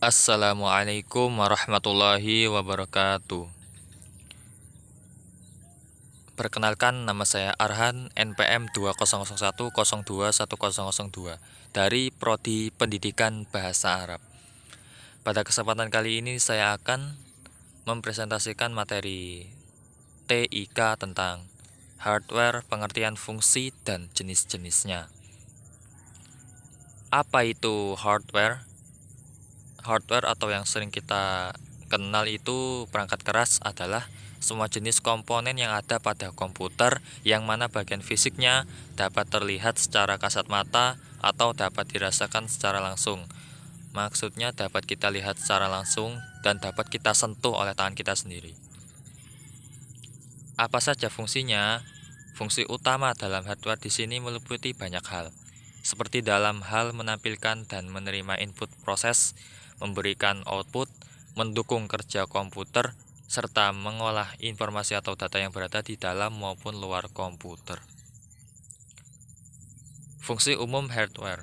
Assalamualaikum warahmatullahi wabarakatuh. Perkenalkan, nama saya Arhan, NPM 200102102 dari Prodi Pendidikan Bahasa Arab. Pada kesempatan kali ini saya akan mempresentasikan materi TIK tentang hardware, pengertian fungsi, dan jenis-jenisnya. Apa itu hardware? Hardware atau yang sering kita kenal itu perangkat keras adalah semua jenis komponen yang ada pada komputer yang mana bagian fisiknya dapat terlihat secara kasat mata atau dapat dirasakan secara langsung. Maksudnya dapat kita lihat secara langsung dan dapat kita sentuh oleh tangan kita sendiri. Apa saja fungsinya? Fungsi utama dalam hardware di sini meliputi banyak hal, seperti dalam hal menampilkan dan menerima input proses, memberikan output, mendukung kerja komputer, serta mengolah informasi atau data yang berada di dalam maupun luar komputer. Fungsi umum hardware.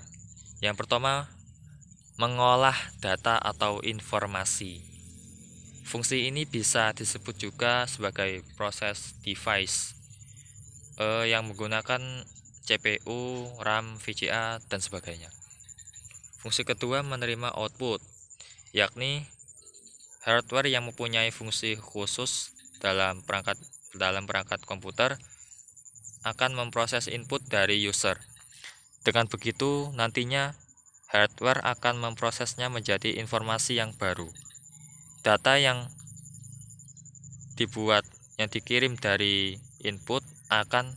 Yang pertama, mengolah data atau informasi. Fungsi ini bisa disebut juga sebagai proses device yang menggunakan CPU, RAM, VGA, dan sebagainya. Fungsi kedua menerima output, yakni hardware yang mempunyai fungsi khusus dalam perangkat komputer akan memproses input dari user. Dengan begitu, nantinya hardware akan memprosesnya menjadi informasi yang baru. Data yang dikirim dari input akan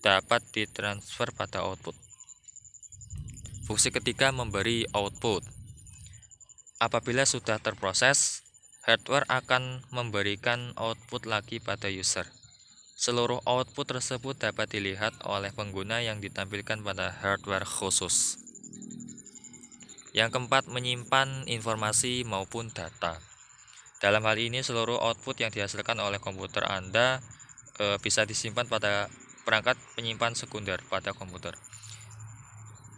dapat ditransfer pada output. Fungsi ketiga memberi output. Apabila sudah terproses, hardware akan memberikan output lagi pada user. Seluruh output tersebut dapat dilihat oleh pengguna yang ditampilkan pada hardware khusus. Yang keempat, menyimpan informasi maupun data. Dalam hal ini, seluruh output yang dihasilkan oleh komputer Anda bisa disimpan pada perangkat penyimpan sekunder pada komputer.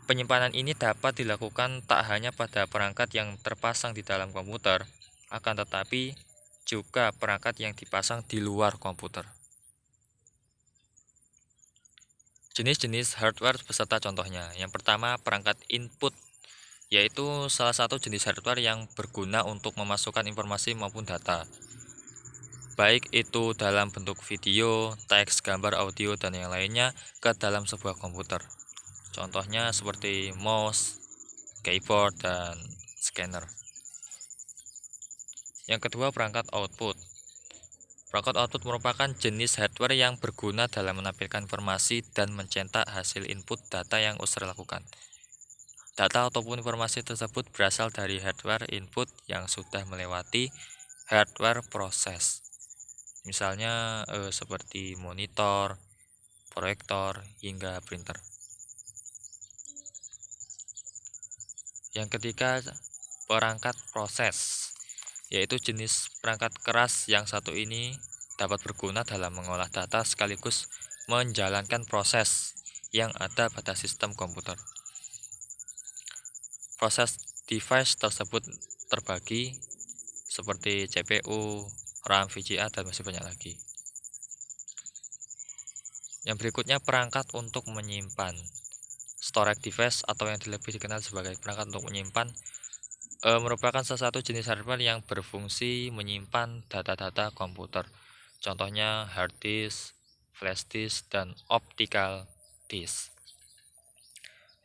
Penyimpanan ini dapat dilakukan tak hanya pada perangkat yang terpasang di dalam komputer, akan tetapi juga perangkat yang dipasang di luar komputer. Jenis-jenis hardware beserta contohnya. Yang pertama, perangkat input, yaitu salah satu jenis hardware yang berguna untuk memasukkan informasi maupun data, baik itu dalam bentuk video, teks, gambar, audio, dan yang lainnya ke dalam sebuah komputer. Contohnya seperti mouse, keyboard, dan scanner. Yang kedua, perangkat output. Perangkat output merupakan jenis hardware yang berguna dalam menampilkan informasi dan mencetak hasil input data yang user lakukan. Data ataupun informasi tersebut berasal dari hardware input yang sudah melewati hardware proses. Misalnya seperti monitor, proyektor, hingga printer. Yang ketiga, perangkat proses, yaitu jenis perangkat keras yang satu ini dapat berguna dalam mengolah data sekaligus menjalankan proses yang ada pada sistem komputer. Proses device tersebut terbagi seperti CPU, RAM, VGA, dan masih banyak lagi. Yang berikutnya, perangkat untuk menyimpan. Storage device atau yang lebih dikenal sebagai perangkat untuk menyimpan merupakan salah satu jenis hardware yang berfungsi menyimpan data-data komputer. Contohnya hard disk, flash disk, dan optical disk.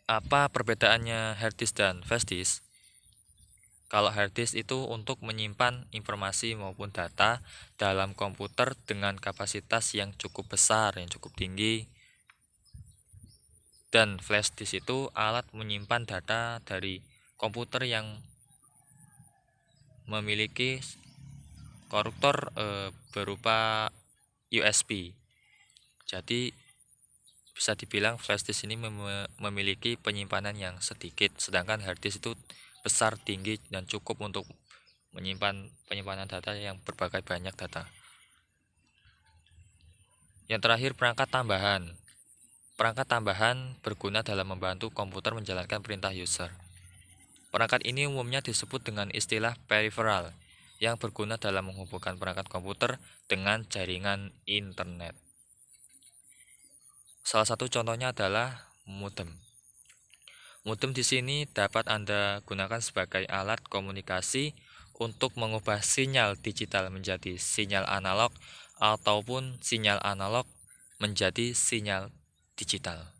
Apa perbedaannya hard disk dan flash disk? Kalau hard disk itu untuk menyimpan informasi maupun data dalam komputer dengan kapasitas yang cukup besar, yang cukup tinggi. Dan flash disk itu alat menyimpan data dari komputer yang memiliki koruptor berupa USB. Jadi bisa dibilang flash disk ini memiliki penyimpanan yang sedikit, sedangkan hard disk itu besar, tinggi, dan cukup untuk penyimpanan data yang berbagai banyak data. Yang terakhir, perangkat tambahan. Perangkat tambahan berguna dalam membantu komputer menjalankan perintah user. Perangkat ini umumnya disebut dengan istilah peripheral yang berguna dalam menghubungkan perangkat komputer dengan jaringan internet. Salah satu contohnya adalah modem. Modem di sini dapat Anda gunakan sebagai alat komunikasi untuk mengubah sinyal digital menjadi sinyal analog ataupun sinyal analog menjadi sinyal digital.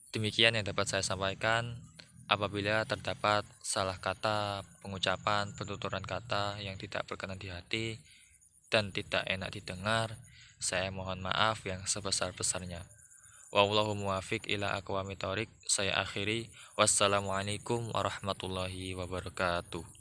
Demikian yang dapat saya sampaikan. Apabila terdapat salah kata, pengucapan, penuturan kata yang tidak berkenan di hati dan tidak enak didengar, saya mohon maaf yang sebesar-besarnya. Wallahu muwafiq ila aqwamit thoriq. Saya akhiri. Wassalamualaikum warahmatullahi wabarakatuh.